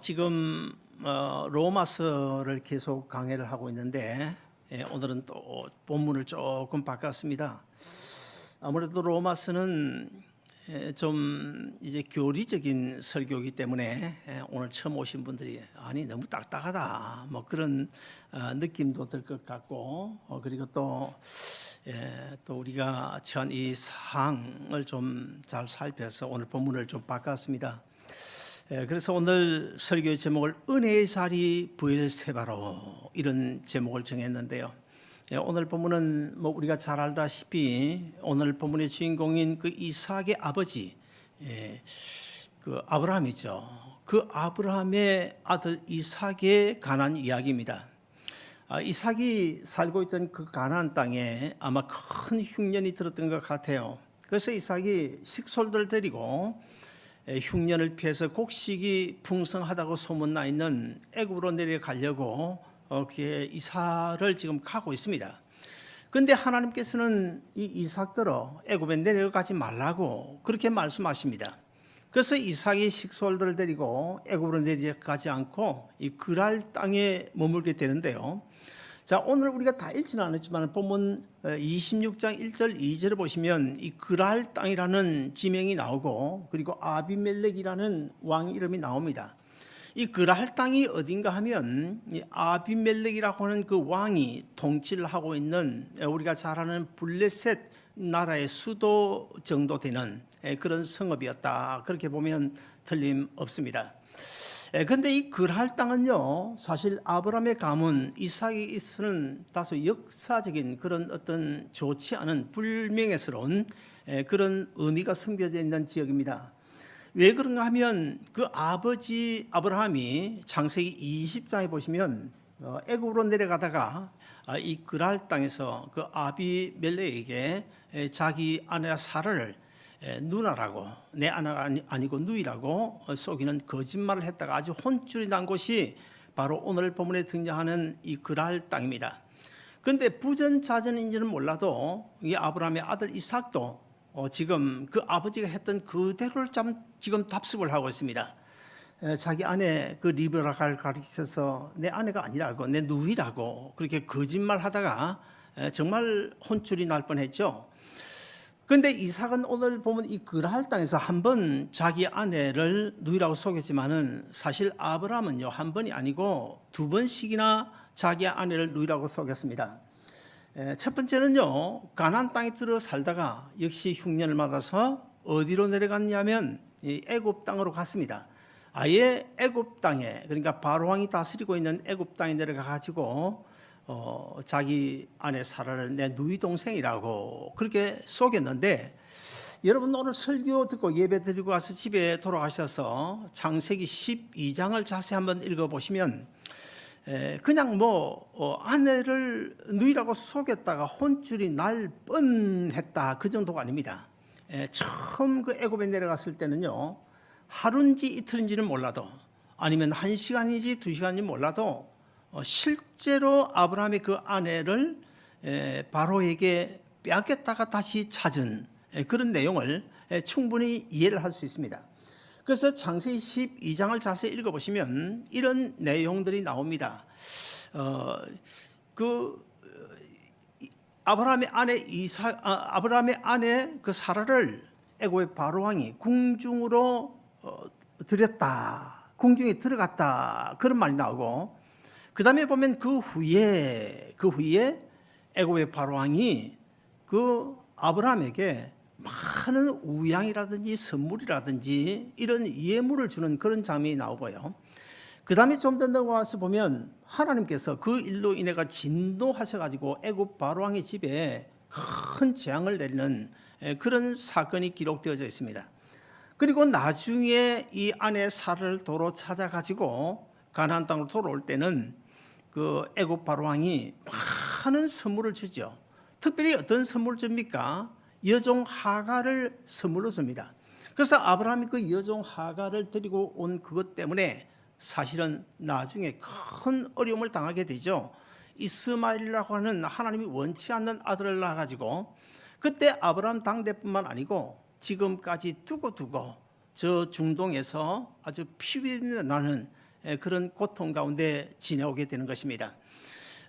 지금 로마서를 계속 강해를 하고 있는데 오늘은 또 본문을 조금 바꿨습니다. 아무래도 로마서는 좀 이제 교리적인 설교이기 때문에 오늘 처음 오신 분들이 아니 너무 딱딱하다 뭐 그런 느낌도 들 것 같고 그리고 또 우리가 처한 이 사항을 좀 잘 살펴서 오늘 본문을 좀 바꿨습니다. 그래서 오늘 설교의 제목을 은혜의 자리 브엘세바로 이런 제목을 정했는데요. 오늘 본문은 뭐 우리가 잘 알다시피 오늘 본문의 주인공인 그 이삭의 아버지 그 아브라함이죠. 그 아브라함의 아들 이삭에 관한 이야기입니다. 이삭이 살고 있던 그 가나안 땅에 아마 큰 흉년이 들었던 것 같아요. 그래서 이삭이 식솔들을 데리고 흉년을 피해서 곡식이 풍성하다고 소문나 있는 애굽으로 내려가려고 그게 이삭을 지금 가고 있습니다. 그런데 하나님께서는 이 이삭들어 애굽에 내려가지 말라고 그렇게 말씀하십니다. 그래서 이삭이 식솔들을 데리고 애굽으로 내려가지 않고 이 그랄 땅에 머물게 되는데요. 자, 오늘 우리가 다 읽지는 않았지만 본문 26장 1절 2절을 보시면 이 그랄 땅이라는 지명이 나오고 그리고 아비멜렉이라는 왕 이름이 나옵니다. 이 그랄 땅이 어딘가 하면 이 아비멜렉이라고 하는 그 왕이 통치를 하고 있는 우리가 잘 아는 블레셋 나라의 수도 정도 되는 그런 성읍이었다. 그렇게 보면 틀림없습니다. 그런데 이 그랄 땅은요, 사실 아브라함의 가문 이삭이 있는 다소 역사적인 그런 어떤 좋지 않은 불명예스러운 그런 의미가 숨겨져 있는 지역입니다. 왜 그런가 하면 그 아버지 아브라함이 창세기 20장에 보시면 애굽으로 내려가다가 이 그랄 땅에서 그 아비멜렉에게 자기 아내 사라를 누나라고 내 아내가 아니고 누이라고 속이는 거짓말을 했다가 아주 혼쭐이 난 곳이 바로 오늘 본문에 등장하는 이 그랄 땅입니다. 그런데 부전자전인지는 몰라도 이 아브라함의 아들 이삭도 지금 그 아버지가 했던 그대로를 지금 답습을 하고 있습니다. 자기 아내 그 리브라를 가르쳐서 내 아내가 아니라고 내 누이라고 그렇게 거짓말하다가 정말 혼쭐이 날 뻔했죠. 그런데 이삭은 오늘 보면 이 그랄 땅에서 한 번 자기 아내를 누이라고 속였지만은 사실 아브라함은요 한 번이 아니고 두 번씩이나 자기 아내를 누이라고 속였습니다. 첫 번째는요 가나안 땅에 들어 살다가 역시 흉년을 맞아서 어디로 내려갔냐면 이 애굽 땅으로 갔습니다. 아예 애굽 땅에 그러니까 바로 왕이 다스리고 있는 애굽 땅에 내려가 가지고 자기 아내 사라를 내 누이 동생이라고 그렇게 속였는데 여러분 오늘 설교 듣고 예배 드리고 와서 집에 돌아가셔서 창세기 12장을 자세히 한번 읽어보시면 그냥 아내를 누이라고 속였다가 혼쭐이 날 뻔했다 그 정도가 아닙니다. 처음 그 애굽에 내려갔을 때는요 하루인지 이틀인지는 몰라도 아니면 1시간인지 2시간인지 몰라도 실제로 아브라함이 그 아내를 바로에게 빼앗겼다가 다시 찾은 그런 내용을 충분히 이해를 할 수 있습니다. 그래서 창세기 12장을 자세히 읽어보시면 이런 내용들이 나옵니다. 아브라함의 아내 그 사라를 애굽의 바로 왕이 궁중으로 들였다, 궁중에 들어갔다 그런 말이 나오고. 그 다음에 보면 그 후에 애굽의 바로 왕이 그 아브라함에게 많은 우양이라든지 선물이라든지 이런 예물을 주는 그런 장면이 나오고요. 그 다음에 좀 더 넘어와서 보면 하나님께서 그 일로 인해가 진노하셔가지고 애굽 바로 왕의 집에 큰 재앙을 내리는 그런 사건이 기록되어져 있습니다. 그리고 나중에 이 아내 사라를 도로 찾아가지고 가나안 땅으로 돌아올 때는 그 애굽 바로 왕이 많은 선물을 주죠. 특별히 어떤 선물을 줍니까? 여종 하갈을 선물로 줍니다. 그래서 아브라함이 그 여종 하갈을 데리고 온 그것 때문에 사실은 나중에 큰 어려움을 당하게 되죠. 이스마엘이라고 하는 하나님이 원치 않는 아들을 낳아가지고 그때 아브라함 당대뿐만 아니고 지금까지 두고 저 중동에서 아주 피비 나는 그런 고통 가운데 지내오게 되는 것입니다.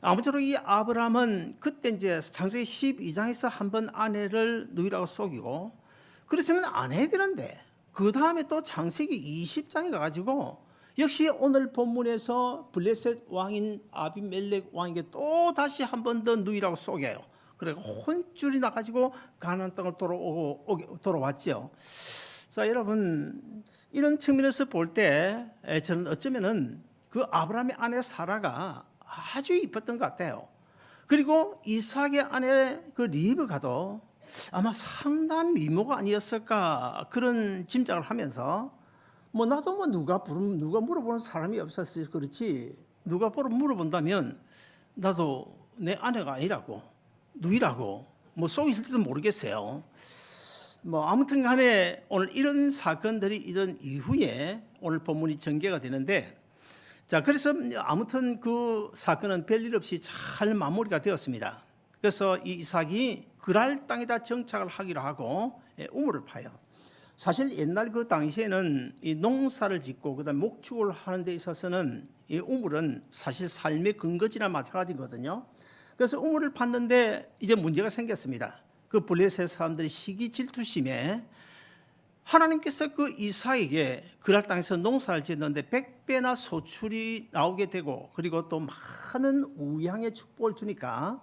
아무쪼록 이 아브라함은 그때 이제 창세기 12장에서 한번 아내를 누이라고 속이고 그랬으면 안 해야 되는데 그 다음에 또 창세기 20장에 가가지고 역시 오늘 본문에서 블레셋 왕인 아비멜렉 왕에게 또 다시 한 번 더 누이라고 속여요. 그래서 혼쭐이 나가지고 가나안 땅을 돌아왔죠. 자, 여러분 이런 측면에서 볼 때 저는 어쩌면은 그 아브라함의 아내 사라가 아주 이뻤던 것 같아요. 그리고 이삭의 아내 그 리브가도 아마 상당한 미모가 아니었을까 그런 짐작을 하면서 뭐 나도 뭐 누가 물어보는 사람이 없었어요. 그렇지 누가 물어본다면 나도 내 아내가 아니라고 누이라고 뭐 속일지도 모르겠어요. 뭐 아무튼 간에 오늘 이런 사건들이 있던 이후에 오늘 본문이 전개가 되는데 자, 그래서 아무튼 그 사건은 별일 없이 잘 마무리가 되었습니다. 그래서 이 이삭이 그랄 땅에다 정착을 하기로 하고 우물을 파요. 사실 옛날 그 당시에는 이 농사를 짓고 그다음 목축을 하는 데 있어서는 이 우물은 사실 삶의 근거지나 마찬가지거든요. 그래서 우물을 팠는데 이제 문제가 생겼습니다. 그 블레셋 사람들이 시기 질투심에 하나님께서 그 이삭에게 그랄 땅에서 농사를 짓는데 100배나 소출이 나오게 되고 그리고 또 많은 우양의 축복을 주니까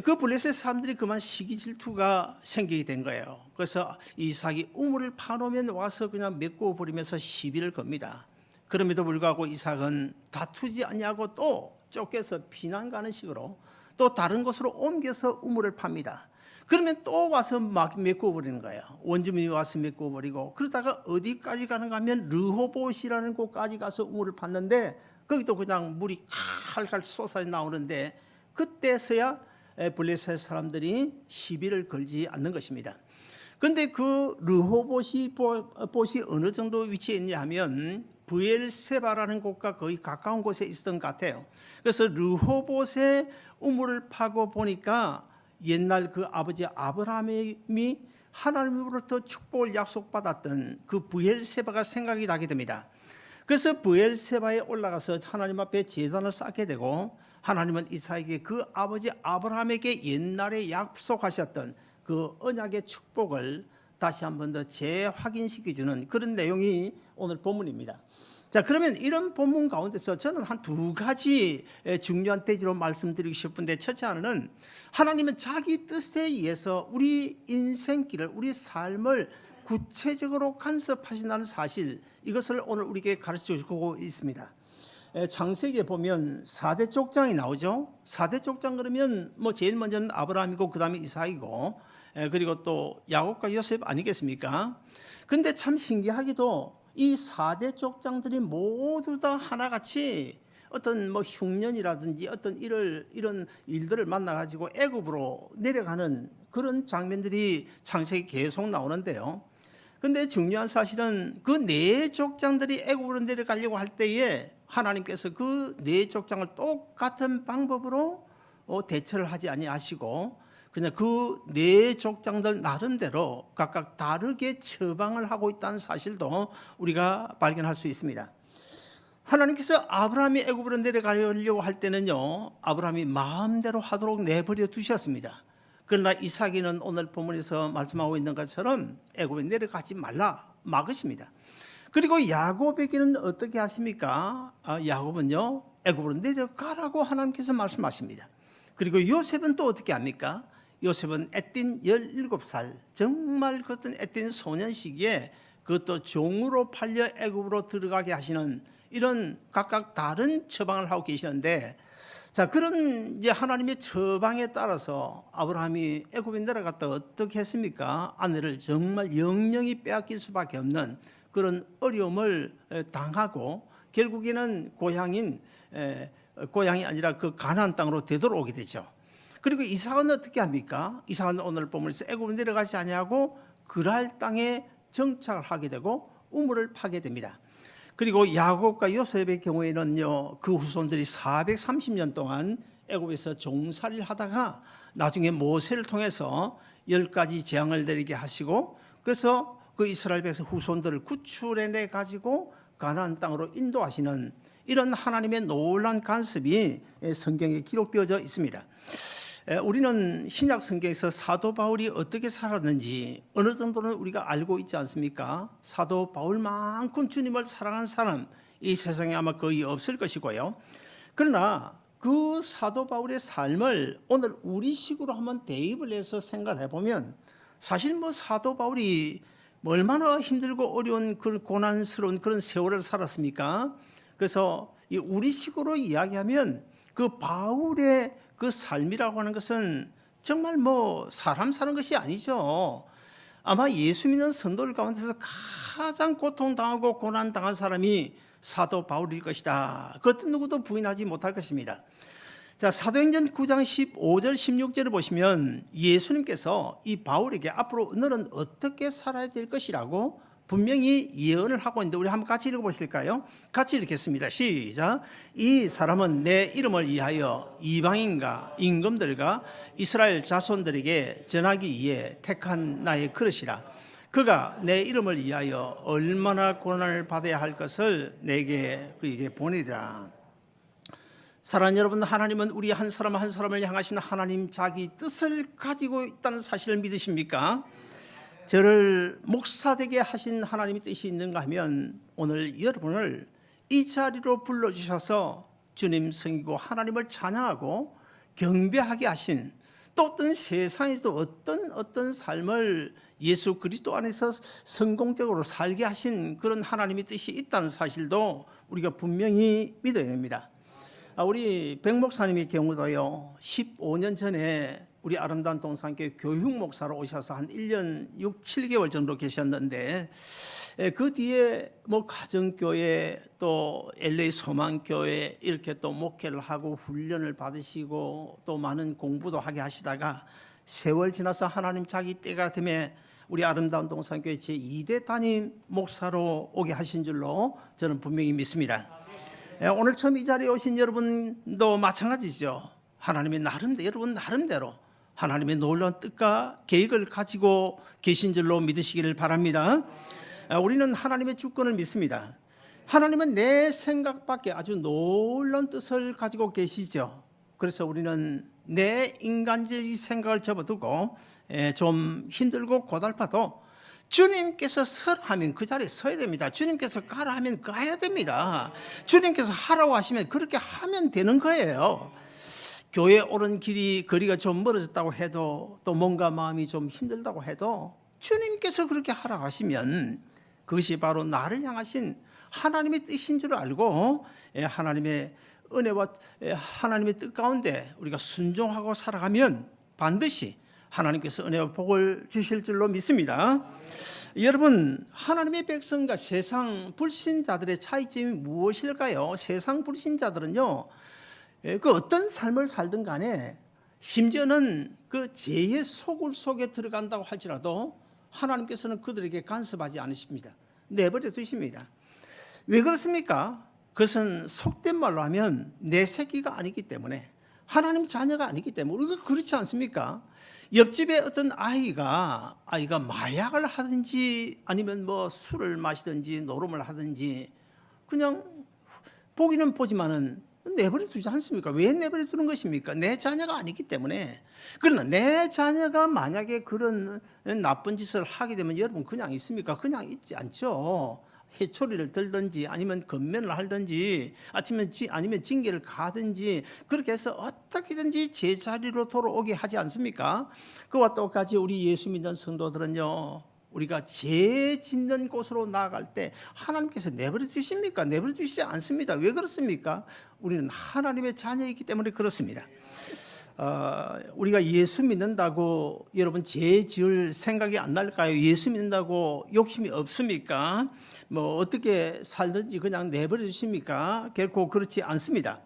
그 블레셋 사람들이 그만 시기 질투가 생기게 된 거예요. 그래서 이삭이 우물을 파놓으면 와서 그냥 메꾸어 버리면서 시비를 겁니다. 그럼에도 불구하고 이삭은 다투지 않냐고 또 쫓겨서 피난 가는 식으로 또 다른 곳으로 옮겨서 우물을 팝니다. 그러면 또 와서 막 메꾸어 버리는 거예요. 원주민이 와서 메꾸어 버리고 그러다가 어디까지 가는가 하면 르호봇이라는 곳까지 가서 우물을 팠는데 거기도 그냥 물이 칼칼 쏟아져 나오는데 그때서야 블레셋 사람들이 시비를 걸지 않는 것입니다. 그런데 그 르호봇이 어느 정도 위치에 있냐 하면 브엘세바라는 곳과 거의 가까운 곳에 있었던 것 같아요. 그래서 르호봇에 우물을 파고 보니까 옛날 그 아버지 아브라함이 하나님으로부터 축복을 약속받았던 그 브엘세바가 생각이 나게 됩니다. 그래서 브엘세바에 올라가서 하나님 앞에 제단을 쌓게 되고 하나님은 이삭에게 그 아버지 아브라함에게 옛날에 약속하셨던 그 언약의 축복을 다시 한 번 더 재확인시켜주는 그런 내용이 오늘 본문입니다. 자, 그러면 이런 본문 가운데서 저는 한 두 가지 중요한 대지로 말씀드리고 싶은데 첫째 하나는 하나님은 자기 뜻에 의해서 우리 인생길을 우리 삶을 구체적으로 간섭하신다는 사실 이것을 오늘 우리에게 가르쳐 주고 있습니다. 창세기에 보면 4대 족장이 나오죠. 4대 족장 그러면 뭐 제일 먼저는 아브라함이고 그다음에 이삭이고 그리고 또 야곱과 요셉 아니겠습니까? 근데 참 신기하게도 이 4대 족장들이 모두 다 하나같이 어떤 뭐 흉년이라든지 어떤 이런 일들을 만나 가지고 애굽으로 내려가는 그런 장면들이 창세기 계속 나오는데요. 근데 중요한 사실은 그 네 족장들이 애굽으로 내려가려고 할 때에 하나님께서 그 네 족장을 똑같은 방법으로 대처를 하지 아니하시고 그냥 그 네 족장들 나름대로 각각 다르게 처방을 하고 있다는 사실도 우리가 발견할 수 있습니다. 하나님께서 아브라함이 애굽으로 내려가려고 할 때는요, 아브라함이 마음대로 하도록 내버려 두셨습니다. 그러나 이삭이는 오늘 본문에서 말씀하고 있는 것처럼 애굽에 내려가지 말라 막으십니다. 그리고 야곱에게는 어떻게 하십니까? 야곱은요 애굽으로 내려가라고 하나님께서 말씀하십니다. 그리고 요셉은 또 어떻게 합니까? 요셉은 애띤 17살 정말 그 어떤 애띤 소년 시기에 그것도 종으로 팔려 애굽으로 들어가게 하시는 이런 각각 다른 처방을 하고 계시는데 자, 그런 이제 하나님의 처방에 따라서 아브라함이 애굽에 내려갔다 어떻게 했습니까? 아내를 정말 영영이 빼앗길 수밖에 없는 그런 어려움을 당하고 결국에는 고향이 아니라 그 가나안 땅으로 되돌아오게 되죠. 그리고 이삭은 어떻게 합니까? 이삭은 오늘 본문에서 애굽으로 내려가지 아니하고 그랄 땅에 정착을 하게 되고 우물을 파게 됩니다. 그리고 야곱과 요셉의 경우에는요, 그 후손들이 430년 동안 애굽에서 종살이를 하다가 나중에 모세를 통해서 10가지 재앙을 내리게 하시고 그래서 그 이스라엘 백성 후손들을 구출해내 가지고 가나안 땅으로 인도하시는 이런 하나님의 놀라운 간섭이 성경에 기록되어져 있습니다. 우리는 신약 성경에서 사도 바울이 어떻게 살았는지 어느 정도는 우리가 알고 있지 않습니까? 사도 바울만큼 주님을 사랑한 사람 이 세상에 아마 거의 없을 것이고요. 그러나 그 사도 바울의 삶을 오늘 우리식으로 한번 대입을 해서 생각해 보면 사실 사도 바울이 얼마나 힘들고 어려운 그 고난스러운 그런 세월을 살았습니까? 그래서 우리식으로 이야기하면 그 바울의 그 삶이라고 하는 것은 정말 사람 사는 것이 아니죠. 아마 예수 믿는 성도들 가운데서 가장 고통당하고 고난당한 사람이 사도 바울일 것이다. 그것도 누구도 부인하지 못할 것입니다. 자, 사도행전 9장 15절 16절을 보시면 예수님께서 이 바울에게 앞으로 너는 어떻게 살아야 될 것이라고 분명히 예언을 하고 있는데 우리 한번 같이 읽어보실까요? 같이 읽겠습니다. 시작. 이 사람은 내 이름을 위하여 이방인과 임금들과 이스라엘 자손들에게 전하기 위해 택한 나의 그릇이라. 그가 내 이름을 위하여 얼마나 고난을 받아야 할 것을 내게 그에게 보내리라. 사랑하는 여러분, 하나님은 우리 한 사람 한 사람을 향하신 하나님 자기 뜻을 가지고 있다는 사실을 믿으십니까? 저를 목사되게 하신 하나님의 뜻이 있는가 하면 오늘 여러분을 이 자리로 불러주셔서 주님 섬기고 하나님을 찬양하고 경배하게 하신 또 어떤 세상에서도 어떤 삶을 예수 그리스도 안에서 성공적으로 살게 하신 그런 하나님의 뜻이 있다는 사실도 우리가 분명히 믿어야 됩니다. 우리 백 목사님의 경우도요, 15년 전에 우리 아름다운 동산교회 교육 목사로 오셔서 한 1년 6, 7개월 정도 계셨는데 그 뒤에 가정교회 또 LA 소망교회 이렇게 또 목회를 하고 훈련을 받으시고 또 많은 공부도 하게 하시다가 세월 지나서 하나님 자기 때가 되면 우리 아름다운 동산교회 제2대 담임 목사로 오게 하신 줄로 저는 분명히 믿습니다. 오늘 처음 이 자리에 오신 여러분도 마찬가지죠. 하나님의 나름대로 여러분 나름대로 하나님의 놀라운 뜻과 계획을 가지고 계신 줄로 믿으시기를 바랍니다. 우리는 하나님의 주권을 믿습니다. 하나님은 내 생각밖에 아주 놀라운 뜻을 가지고 계시죠. 그래서 우리는 내 인간적인 생각을 접어두고 좀 힘들고 고달파도 주님께서 서라면 그 자리에 서야 됩니다. 주님께서 가라 하면 가야 됩니다. 주님께서 하라고 하시면 그렇게 하면 되는 거예요. 교회 오는 거리가 좀 멀어졌다고 해도 또 뭔가 마음이 좀 힘들다고 해도 주님께서 그렇게 하라고 하시면 그것이 바로 나를 향하신 하나님의 뜻인 줄 알고 하나님의 은혜와 하나님의 뜻 가운데 우리가 순종하고 살아가면 반드시 하나님께서 은혜와 복을 주실 줄로 믿습니다. 여러분, 하나님의 백성과 세상 불신자들의 차이점이 무엇일까요? 세상 불신자들은요, 그 어떤 삶을 살든 간에 심지어는 그 죄의 소굴 속에 들어간다고 할지라도 하나님께서는 그들에게 간섭하지 않으십니다. 내버려 두십니다. 왜 그렇습니까? 그것은 속된 말로 하면 내 새끼가 아니기 때문에 하나님 자녀가 아니기 때문에 우리가 그렇지 않습니까? 옆집에 어떤 아이가 마약을 하든지 아니면 술을 마시든지 노름을 하든지 그냥 보기는 보지만은 내버려 두지 않습니까? 왜 내버려 두는 것입니까? 내 자녀가 아니기 때문에. 그러나 내 자녀가 만약에 그런 나쁜 짓을 하게 되면 여러분 그냥 있습니까? 그냥 있지 않죠. 해초리를 들든지 아니면 건면을 하든지 아니면 징계를 가든지 그렇게 해서 어떻게든지 제자리로 돌아오게 하지 않습니까? 그와 똑같이 우리 예수 믿는 성도들은요, 우리가 죄 짓는 곳으로 나아갈 때 하나님께서 내버려 두십니까? 내버려 두시지 않습니다. 왜 그렇습니까? 우리는 하나님의 자녀이기 때문에 그렇습니다. 우리가 예수 믿는다고 여러분 죄 지을 생각이 안 날까요? 예수 믿는다고 욕심이 없습니까? 어떻게 살든지 그냥 내버려 두십니까? 결코 그렇지 않습니다.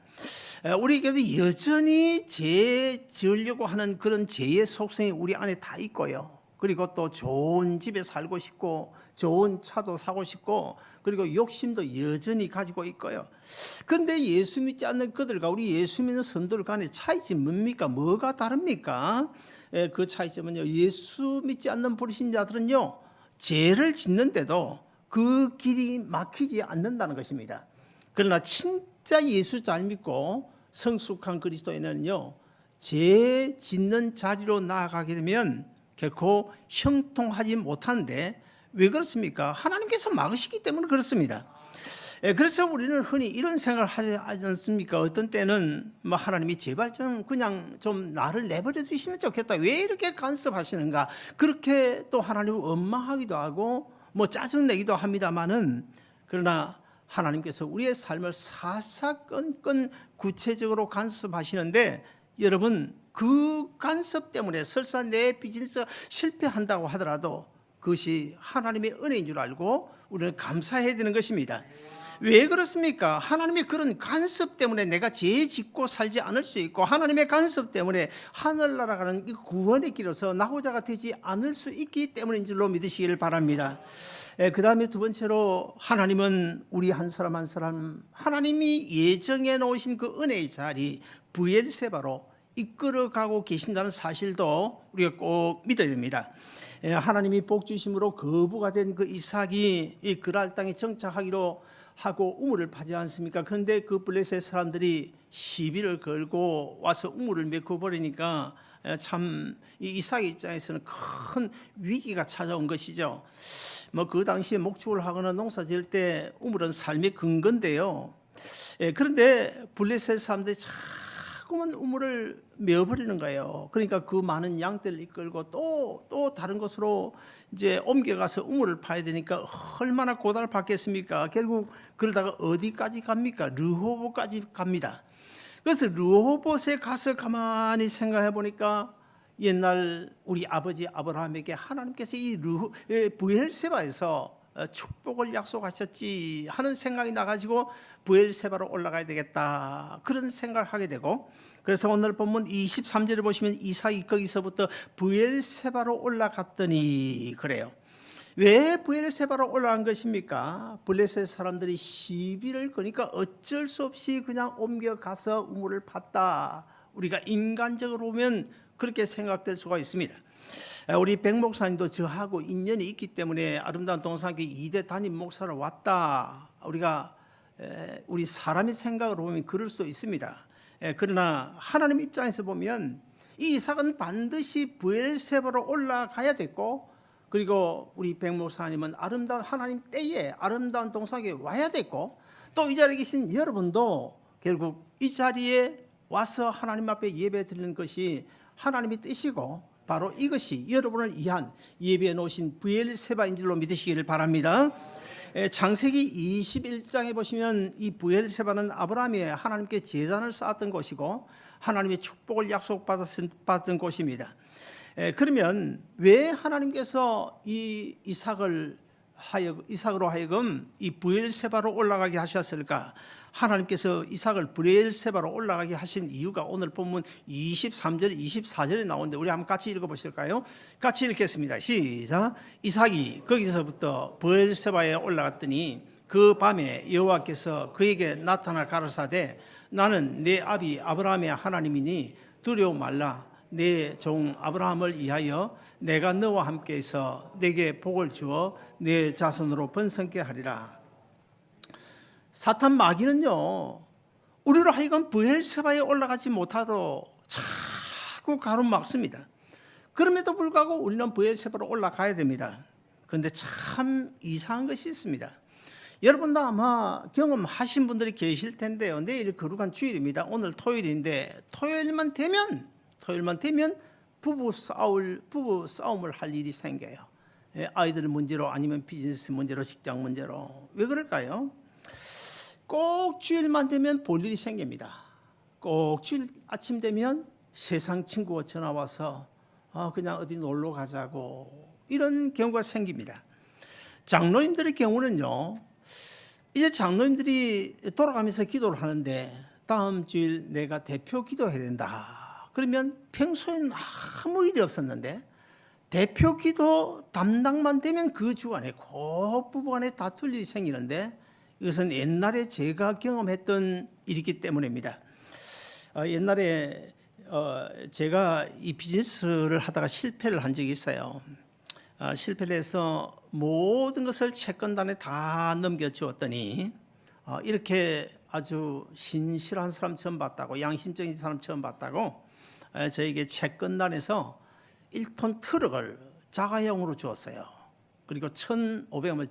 우리에게도 여전히 죄 지으려고 하는 그런 죄의 속성이 우리 안에 다 있고요. 그리고 또 좋은 집에 살고 싶고 좋은 차도 사고 싶고 그리고 욕심도 여전히 가지고 있고요. 그런데 예수 믿지 않는 그들과 우리 예수 믿는 성도들 간의 차이점이 뭡니까? 뭐가 다릅니까? 그 차이점은요, 예수 믿지 않는 불신자들은요, 죄를 짓는데도 그 길이 막히지 않는다는 것입니다. 그러나 진짜 예수 잘 믿고 성숙한 그리스도인은요, 죄 짓는 자리로 나아가게 되면 결코 형통하지 못하는데, 왜 그렇습니까? 하나님께서 막으시기 때문에 그렇습니다. 그래서 우리는 흔히 이런 생각을 하지 않습니까? 어떤 때는 하나님이 제발 그냥 좀 나를 내버려 두시면 좋겠다, 왜 이렇게 간섭하시는가, 그렇게 또 하나님을 원망하기도 하고 짜증내기도 합니다만은, 그러나 하나님께서 우리의 삶을 사사건건 구체적으로 간섭하시는데, 여러분, 그 간섭 때문에 설사 내 비즈니스가 실패한다고 하더라도 그것이 하나님의 은혜인 줄 알고 우리는 감사해야 되는 것입니다. 왜 그렇습니까? 하나님의 그런 간섭 때문에 내가 죄 짓고 살지 않을 수 있고, 하나님의 간섭 때문에 하늘나라 가는 이 구원의 길에서 나호자가 되지 않을 수 있기 때문인 줄로 믿으시기를 바랍니다. 그 다음에 두 번째로, 하나님은 우리 한 사람 한 사람 하나님이 예정해 놓으신 그 은혜의 자리 브엘세바로 이끌어가고 계신다는 사실도 우리가 꼭 믿어야 됩니다. 하나님이 복 주심으로 거부가 된 그 이삭이 이 그랄 땅에 정착하기로 하고 우물을 파지 않습니까? 그런데 그 블레셋 사람들이 시비를 걸고 와서 우물을 메고 버리니까 참 이 이삭의 입장에서는 큰 위기가 찾아온 것이죠. 그 당시에 목축을 하거나 농사 지을 때 우물은 삶의 근거인데요. 그런데 블레셋 사람들이 자꾸만 우물을 메어버리는 거예요. 그러니까 그 많은 양떼를 이끌고 또 다른 곳으로 이제 옮겨가서 우물을 파야 되니까 얼마나 고달팠겠습니까? 결국 그러다가 어디까지 갑니까? 르호보까지 갑니다. 그래서 르호봇에 가서 가만히 생각해 보니까 옛날 우리 아버지 아브라함에게 하나님께서 이 브엘세바에서 축복을 약속하셨지 하는 생각이 나가지고 브엘세바로 올라가야 되겠다, 그런 생각을 하게 되고, 그래서 오늘 본문 23절에 보시면 이삭이 거기서부터 브엘세바로 올라갔더니 그래요. 왜 브엘세바로 올라간 것입니까? 블레셋 사람들이 시비를 거니까 어쩔 수 없이 그냥 옮겨가서 우물을 팠다. 우리가 인간적으로 보면 그렇게 생각될 수가 있습니다. 우리 백 목사님도 저하고 인연이 있기 때문에 아름다운 동산교회 2대 담임 목사로 왔다. 우리 사람의 생각으로 보면 그럴 수도 있습니다. 그러나 하나님 입장에서 보면 이 이삭은 반드시 브엘세바로 올라가야 됐고, 그리고 우리 백 목사님은 아름다운 하나님 때에 아름다운 동산교회에 와야 됐고, 또 이 자리에 계신 여러분도 결국 이 자리에 와서 하나님 앞에 예배 드리는 것이 하나님의 뜻이고, 바로 이것이 여러분을 위한 예배해 놓으신 브엘세바인 줄로 믿으시기를 바랍니다. 창세기 21장에 보시면 이 브엘세바는 아브라함이 하나님께 제단을 쌓았던 곳이고 하나님의 축복을 약속받았던 곳입니다. 그러면 왜 하나님께서 이 이삭으로 하여금 이 브엘세바로 올라가게 하셨을까? 하나님께서 이삭을 브엘세바로 올라가게 하신 이유가 오늘 본문 23절 24절에 나오는데, 우리 한번 같이 읽어보실까요? 같이 읽겠습니다. 시작. 이삭이 거기서부터 브엘세바에 올라갔더니 그 밤에 여호와께서 그에게 나타나 가라사대, 나는 내 아비 아브라함의 하나님이니 두려워 말라. 내 종 아브라함을 위하여 내가 너와 함께해서 내게 복을 주어 내 자손으로 번성케 하리라. 사탄 마귀는요, 우리로 하여금 브엘세바에 올라가지 못하도록 자꾸 가로막습니다. 그럼에도 불구하고 우리는 브엘세바로 올라가야 됩니다. 그런데 참 이상한 것이 있습니다. 여러분도 아마 경험하신 분들이 계실 텐데요. 내일 거룩한 주일입니다. 오늘 토요일인데 토요일만 되면 부부 싸움을 할 일이 생겨요. 아이들 문제로, 아니면 비즈니스 문제로, 직장 문제로. 왜 그럴까요? 꼭 주일만 되면 볼 일이 생깁니다. 꼭 주일 아침 되면 세상 친구가 전화 와서 그냥 어디 놀러 가자고, 이런 경우가 생깁니다. 장로님들의 경우는요, 이제 장로님들이 돌아가면서 기도를 하는데 다음 주일 내가 대표 기도해야 된다. 그러면 평소에는 아무 일이 없었는데 대표 기도 담당만 되면 그 주간에 꼭 부부간에 다툴 일이 생기는데, 이것은 옛날에 제가 경험했던 일이기 때문입니다. 옛날에 제가 이 비즈니스를 하다가 실패를 한 적이 있어요. 실패를 해서 모든 것을 채권단에 다 넘겨주었더니 이렇게 아주 신실한 사람 처음 봤다고, 양심적인 사람 처음 봤다고 저에게 채권단에서 1톤 트럭을 자가용으로 주었어요. 그리고 1,500만.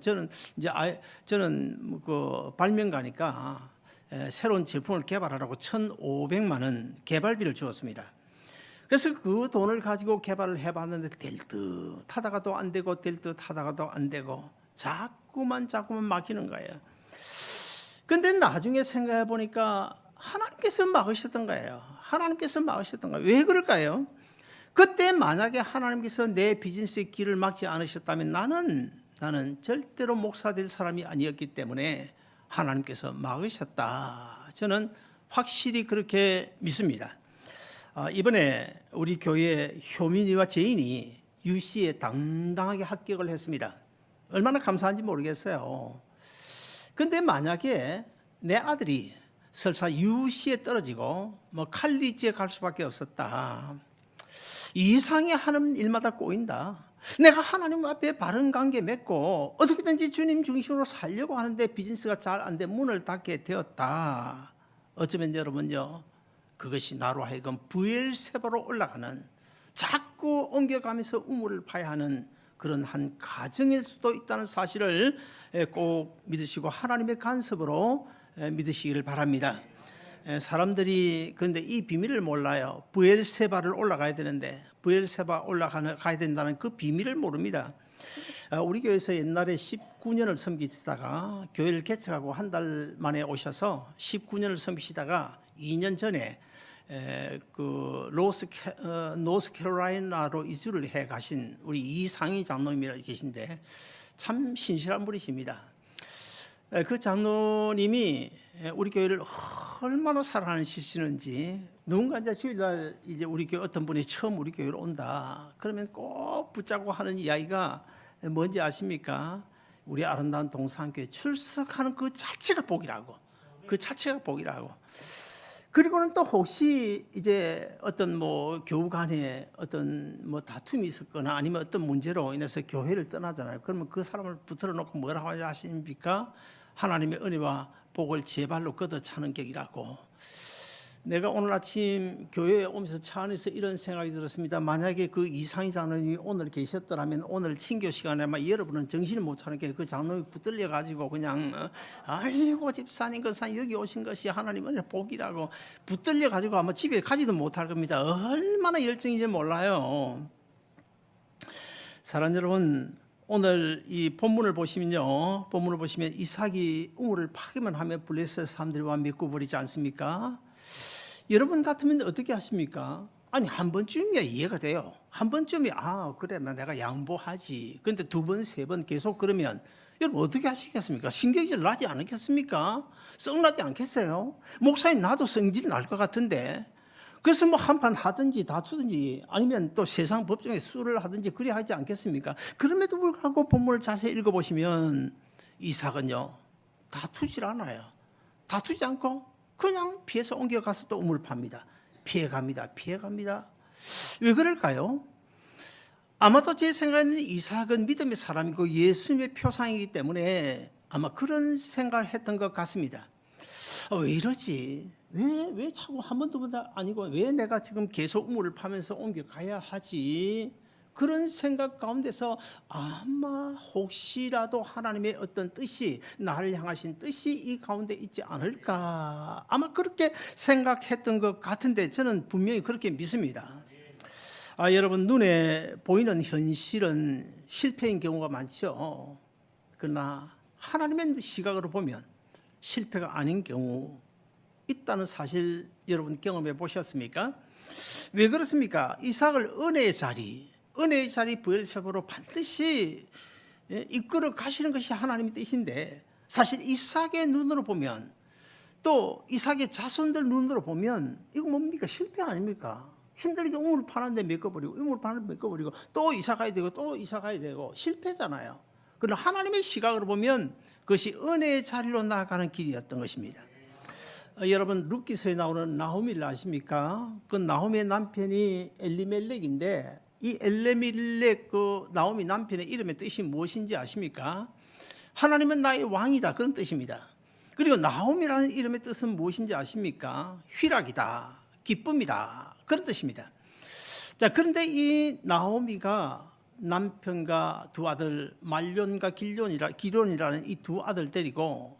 저는 그 발명가니까 새로운 제품을 개발하라고 1,500만 원 개발비를 주었습니다. 그래서 그 돈을 가지고 개발을 해봤는데 될 듯 하다가도 안 되고 될 듯 하다가도 안 되고 자꾸만 막히는 거예요. 근데 나중에 생각해 보니까 하나님께서 막으셨던 거예요. 하나님께서 막으셨던 거예요. 왜 그럴까요? 그때 만약에 하나님께서 내 비즈니스의 길을 막지 않으셨다면 나는 절대로 목사 될 사람이 아니었기 때문에 하나님께서 막으셨다. 저는 확실히 그렇게 믿습니다. 이번에 우리 교회 효민이와 제인이 UC에 당당하게 합격을 했습니다. 얼마나 감사한지 모르겠어요. 근데 만약에 내 아들이 설사 UC에 떨어지고 칼리지에 갈 수밖에 없었다. 이상이 하는 일마다 꼬인다. 내가 하나님 앞에 바른 관계 맺고 어떻게든지 주님 중심으로 살려고 하는데 비즈니스가 잘 안 돼 문을 닫게 되었다. 어쩌면 여러분요, 그것이 나로 하여금 브엘세바로 올라가는, 자꾸 옮겨가면서 우물을 파야 하는 그런 한 가정일 수도 있다는 사실을 꼭 믿으시고 하나님의 간섭으로 믿으시기를 바랍니다. 사람들이 그런데 이 비밀을 몰라요. 브엘세바를 올라가야 되는데 브엘세바 올라가야 된다는 그 비밀을 모릅니다. 우리 교회에서 옛날에 19년을 섬기시다가 교회를 개척하고 한 달 만에 오셔서 19년을 섬기시다가 2년 전에 그 노스캐롤라이나로 이주를 해 가신 우리 이상희 장로님이라 계신데 참 신실한 분이십니다. 그 장로님이 우리 교회를 얼마나 사랑하시는지, 누군가 이제 주일날 이제 우리 교회 어떤 분이 처음 우리 교회로 온다 그러면 꼭 붙잡고 하는 이야기가 뭔지 아십니까? 우리 아름다운 동산교회 출석하는 그 자체가 복이라고. 그 자체가 복이라고. 그리고는 또 혹시 이제 어떤 교우 간에 어떤 다툼이 있었거나 아니면 어떤 문제로 인해서 교회를 떠나잖아요. 그러면 그 사람을 붙들어 놓고 뭐라고 하십니까? 하나님의 은혜와 복을 제 발로 걷어 차는 격이라고. 내가 오늘 아침 교회에 오면서 차 안에서 이런 생각이 들었습니다. 만약에 그 이상희 장로님이 오늘 계셨더라면 오늘 친교 시간에 아마 여러분은 정신을 못 차는 게 그 장로님이 붙들려 가지고 그냥 아이고 집사님 권사님 여기 오신 것이 하나님 은혜 복이라고 붙들려 가지고 아마 집에 가지도 못할 겁니다. 얼마나 열정인지 몰라요. 사랑하는 여러분, 오늘 이 본문을 보시면요, 본문을 보시면 이삭이 우물을 파기만 하면 블레셋 사람들이 와 메꿔 버리지 않습니까? 여러분 같으면 어떻게 하십니까? 아니 한 번쯤이야 이해가 돼요. 한 번쯤이 그래 내가 양보하지. 근데 두 번, 세 번 계속 그러면 여러분 어떻게 하시겠습니까? 신경질 나지 않겠습니까? 썩나지 않겠어요? 목사님 나도 성질 날 것 같은데. 그래서 한판 하든지 다투든지 아니면 또 세상 법정에 수를 하든지 그래 하지 않겠습니까? 그럼에도 불구하고 본문을 자세히 읽어보시면 이삭은요 다투질 않아요. 다투지 않고 그냥 피해서 옮겨가서 또 우물 팝니다. 피해갑니다. 왜 그럴까요? 아마도 제 생각에는 이삭은 믿음의 사람이고 예수님의 표상이기 때문에 아마 그런 생각을 했던 것 같습니다. 왜 이러지? 왜 자꾸 한 번 두 번 아니고 왜 내가 지금 계속 우물을 파면서 옮겨가야 하지? 그런 생각 가운데서 아마 혹시라도 하나님의 어떤 뜻이, 나를 향하신 뜻이 이 가운데 있지 않을까, 아마 그렇게 생각했던 것 같은데 저는 분명히 그렇게 믿습니다. 여러분, 눈에 보이는 현실은 실패인 경우가 많죠. 그러나 하나님의 시각으로 보면 실패가 아닌 경우 있다는 사실 여러분 경험해 보셨습니까? 왜 그렇습니까? 이삭을 은혜의 자리 브엘세바로 반드시 이끌어 가시는 것이 하나님의 뜻인데, 사실 이삭의 눈으로 보면, 또 이삭의 자손들 눈으로 보면 이거 뭡니까? 실패 아닙니까? 힘들게 우물을 파는데 메꿔버리고, 우물을 파는데 메꿔버리고, 또 이사 가야 되고, 또 이사 가야 되고, 실패잖아요. 그러나 하나님의 시각으로 보면 그것이 은혜의 자리로 나아가는 길이었던 것입니다. 여러분, 룻기서에 나오는 나호미를 아십니까? 그 나호미의 남편이 엘리멜렉인데 이 엘레멜렉 그 나오미 남편의 이름의 뜻이 무엇인지 아십니까? 하나님은 나의 왕이다, 그런 뜻입니다. 그리고 나오미라는 이름의 뜻은 무엇인지 아십니까? 희락이다, 기쁨이다, 그런 뜻입니다. 자, 그런데 이 나오미가 남편과 두 아들 말론과 기론이라는 이 두 아들 데리고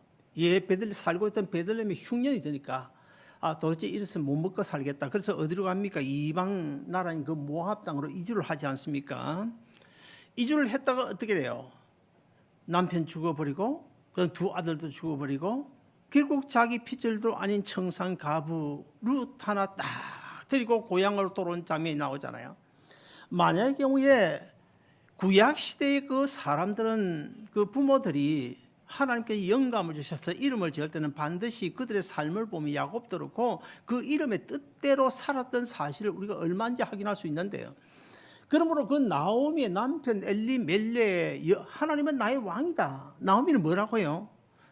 살고 있던 베들레헴에 흉년이 되니까 도대체 이래서 못 먹고 살겠다. 그래서 어디로 갑니까? 이방 나라인 그 모압 땅으로 이주를 하지 않습니까? 이주를 했다가 어떻게 돼요? 남편 죽어버리고 두 아들도 죽어버리고 결국 자기 핏줄도 아닌 청산 가부 룻 하나 딱 데리고 고향으로 돌아온 장면이 나오잖아요. 만약의 경우에 구약 시대의 그 사람들은 그 부모들이 하나님께 영감을 주셔서 이름을 지을 때는 반드시 그들의 삶을 보면 야곱도 그렇고 그 이름의 뜻대로 살았던 사실을 우리가 얼마인지 확인할 수 있는데요. 그러므로 그 나오미의 남편 엘리멜레 하나님은 나의 왕이다. 나오미는 뭐라고요?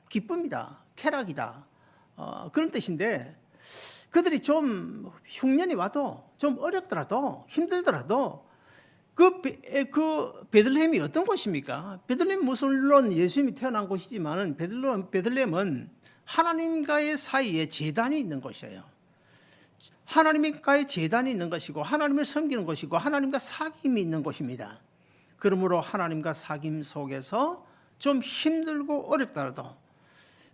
기쁨이다, 쾌락이다, 그런 뜻인데 그들이 좀 흉년이 와도 좀 어렵더라도 힘들더라도 그 베들레헴이 어떤 곳입니까? 베들레헴 물론 예수님이 태어난 곳이지만 베들레헴은 하나님과의 사이에 제단이 있는 곳이에요. 하나님과의 제단이 있는 것이고 하나님을 섬기는 곳이고 하나님과 사귐이 있는 곳입니다. 그러므로 하나님과 사귐 속에서 좀 힘들고 어렵더라도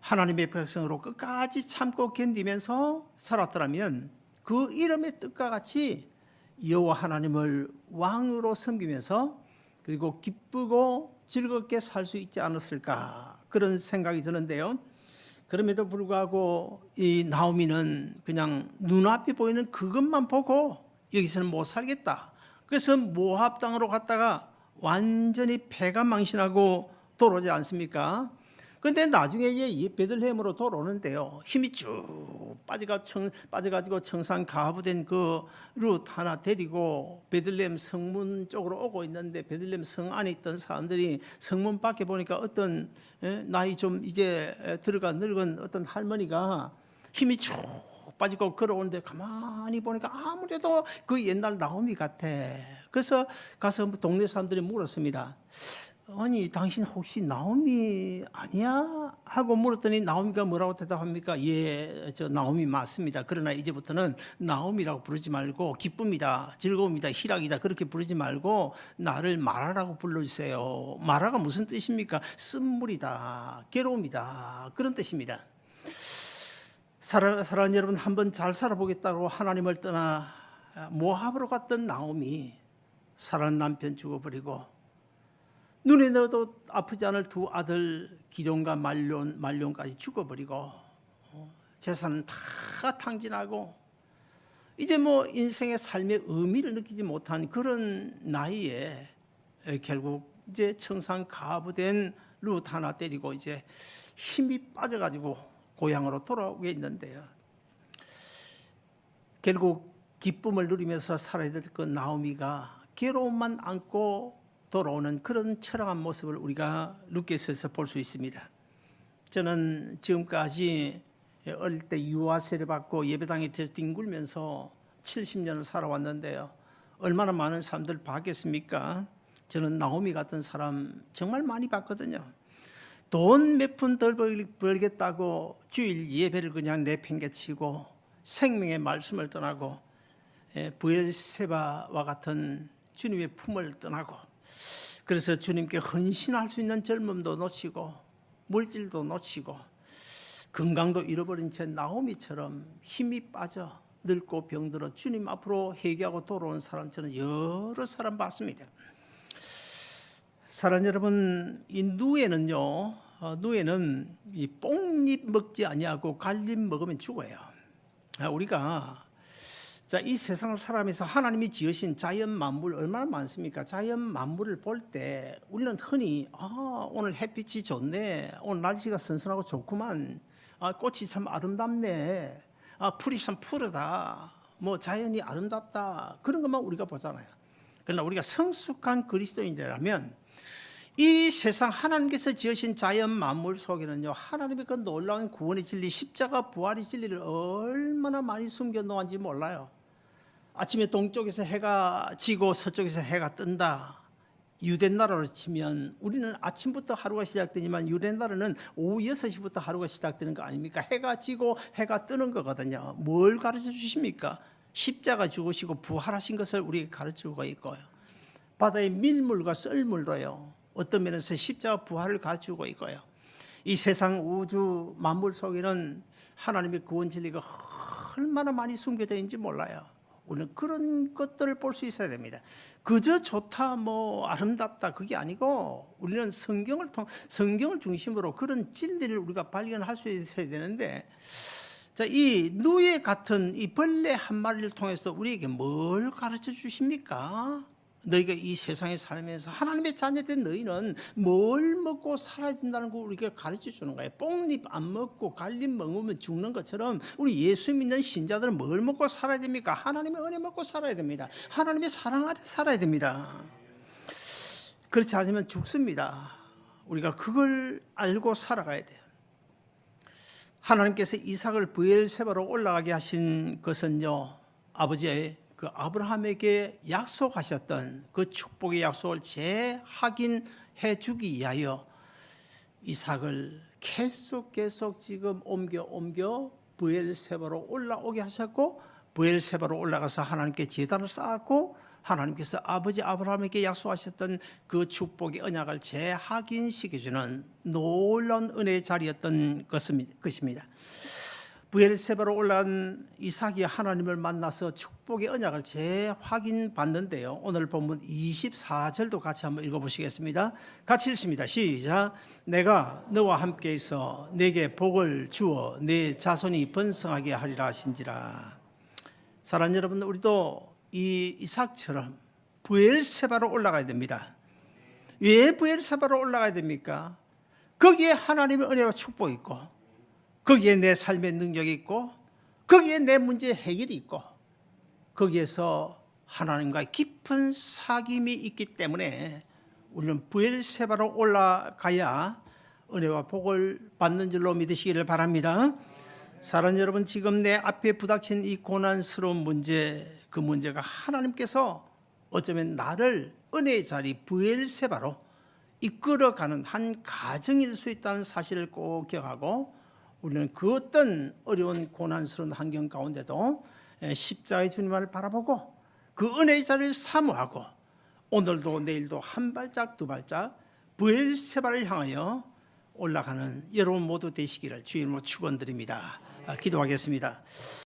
하나님의 백성으로 끝까지 참고 견디면서 살았더라면 그 이름의 뜻과 같이 여호와 하나님을 왕으로 섬기면서 그리고 기쁘고 즐겁게 살 수 있지 않았을까, 그런 생각이 드는데요. 그럼에도 불구하고 이 나오미는 그냥 눈앞에 보이는 그것만 보고 여기서는 못 살겠다. 그래서 모압 땅으로 갔다가 완전히 패가 망신하고 돌아오지 않습니까? 그런데 나중에 이 베들레헴으로 돌아오는데요, 힘이 쭉 빠져가지고 청산 가부된 그 룻 하나 데리고 베들레헴 성문 쪽으로 오고 있는데 베들레헴 성 안에 있던 사람들이 성문 밖에 보니까 어떤 나이 좀 이제 들어가 늙은 어떤 할머니가 힘이 쭉 빠지고 걸어오는데 가만히 보니까 아무래도 그 옛날 나오미 같아. 그래서 가서 동네 사람들이 물었습니다. 아니, 당신 혹시 나오미 아니야? 하고 물었더니 나오미가 뭐라고 대답합니까? 예, 저 나오미 맞습니다. 그러나 이제부터는 나오미라고 부르지 말고 기쁨이다, 즐거움이다, 희락이다 그렇게 부르지 말고 나를 마라라고 불러주세요. 마라가 무슨 뜻입니까? 쓴물이다, 괴로움이다, 그런 뜻입니다. 사랑하는 여러분, 한번 잘 살아보겠다고 하나님을 떠나 모압으로 갔던 나오미, 사랑하는 남편 죽어버리고 눈에 넣어도 아프지 않을 두 아들 기론과 말론까지 죽어버리고 재산은 다 탕진하고 이제 뭐 인생의 삶의 의미를 느끼지 못한 그런 나이에 결국 이제 청산 가부된 룻 하나 때리고 이제 힘이 빠져가지고 고향으로 돌아오게 있는데요. 결국 기쁨을 누리면서 살아야 될 그 나오미가 괴로움만 안고 돌아오는 그런 처량한 모습을 우리가 룻기서에서 볼 수 있습니다. 저는 지금까지 어릴 때 유아 세례 받고 예배당에 뒹굴면서 70년을 살아왔는데요. 얼마나 많은 사람들 봤겠습니까? 저는 나오미 같은 사람 정말 많이 봤거든요. 돈 몇 푼 덜 벌겠다고 주일 예배를 그냥 내팽개치고 생명의 말씀을 떠나고 브엘세바와 같은 주님의 품을 떠나고 그래서 주님께 헌신할 수 있는 젊음도 놓치고 물질도 놓치고 건강도 잃어버린 채 나오미처럼 힘이 빠져 늙고 병들어 주님 앞으로 회개하고 돌아온 사람처럼 여러 사람 봤습니다. 사랑하는 여러분, 이 누에는요, 누에는 이 뽕잎 먹지 아니하고 갈잎 먹으면 죽어요. 우리가 이 세상을 살아가면서 하나님이 지으신 자연 만물 얼마나 많습니까? 자연 만물을 볼 때 우리는 흔히 오늘 햇빛이 좋네, 오늘 날씨가 선선하고 좋구만, 꽃이 참 아름답네, 풀이 참 푸르다, 뭐 자연이 아름답다, 그런 것만 우리가 보잖아요. 그러나 우리가 성숙한 그리스도인이라면 이 세상 하나님께서 지으신 자연 만물 속에는요, 하나님의 그 놀라운 구원의 진리, 십자가 부활의 진리를 얼마나 많이 숨겨 놓았는지 몰라요. 아침에 동쪽에서 해가 지고 서쪽에서 해가 뜬다. 유대 나라로 치면 우리는 아침부터 하루가 시작되지만 유대 나라는 오후 6시부터 하루가 시작되는 거 아닙니까? 해가 지고 해가 뜨는 거거든요. 뭘 가르쳐 주십니까? 십자가 죽으시고 부활하신 것을 우리에게 가르치고 있고요. 바다의 밀물과 썰물도요. 어떤 면에서 십자가 부활을 가르치고 있고요. 이 세상 우주 만물 속에는 하나님의 구원 진리가 얼마나 많이 숨겨져 있는지 몰라요. 우리는 그런 것들을 볼 수 있어야 됩니다. 그저 좋다, 아름답다 그게 아니고 우리는 성경을 중심으로 그런 진리를 우리가 발견할 수 있어야 되는데, 자, 이 누에 같은 이 벌레 한 마리를 통해서 우리에게 뭘 가르쳐 주십니까? 너희가 이 세상에 살면서 하나님의 자녀된 너희는 뭘 먹고 살아야 된다는 걸 우리에게 가르쳐 주는 거예요. 뽕잎 안 먹고 갈잎 먹으면 죽는 것처럼 우리 예수 믿는 신자들은 뭘 먹고 살아야 됩니까? 하나님의 은혜 먹고 살아야 됩니다. 하나님의 사랑 아래 살아야 됩니다. 그렇지 않으면 죽습니다. 우리가 그걸 알고 살아가야 돼요. 하나님께서 이삭을 브엘세바로 올라가게 하신 것은요, 아버지의 그 아브라함에게 약속하셨던 그 축복의 약속을 재확인해 주기 위하여 이삭을 계속 지금 옮겨 브엘세바로 올라오게 하셨고, 브엘세바로 올라가서 하나님께 제단을 쌓았고, 하나님께서 아버지 아브라함에게 약속하셨던 그 축복의 언약을 재확인시켜주는 놀라운 은혜의 자리였던 것입니다. 브엘세바로 올라간 이삭이 하나님을 만나서 축복의 언약을 재확인받는데요. 오늘 본문 24절도 같이 한번 읽어보시겠습니다. 같이 읽습니다. 시작. 내가 너와 함께 있어 내게 복을 주어 내 자손이 번성하게 하리라 하신지라. 사랑하는 여러분, 우리도 이 이삭처럼 브엘세바로 올라가야 됩니다. 왜 브엘세바로 올라가야 됩니까? 거기에 하나님의 은혜와 축복이 있고, 거기에 내 삶의 능력이 있고, 거기에 내 문제의 해결이 있고, 거기에서 하나님과의 깊은 사귐이 있기 때문에 우리는 브엘세바로 올라가야 은혜와 복을 받는 줄로 믿으시기를 바랍니다. 사랑하는 여러분, 지금 내 앞에 부닥친 이 고난스러운 문제, 그 문제가 하나님께서 어쩌면 나를 은혜의 자리 브엘세바로 이끌어가는 한 가정일 수 있다는 사실을 꼭 기억하고, 우리는 그 어떤 어려운 고난스러운 환경 가운데도 십자가의 주님을 바라보고 그 은혜의 자리를 사모하고, 오늘도 내일도 한 발짝 두 발짝 브엘세바를 향하여 올라가는 여러분 모두 되시기를 주의 이름으로 축원드립니다. 기도하겠습니다.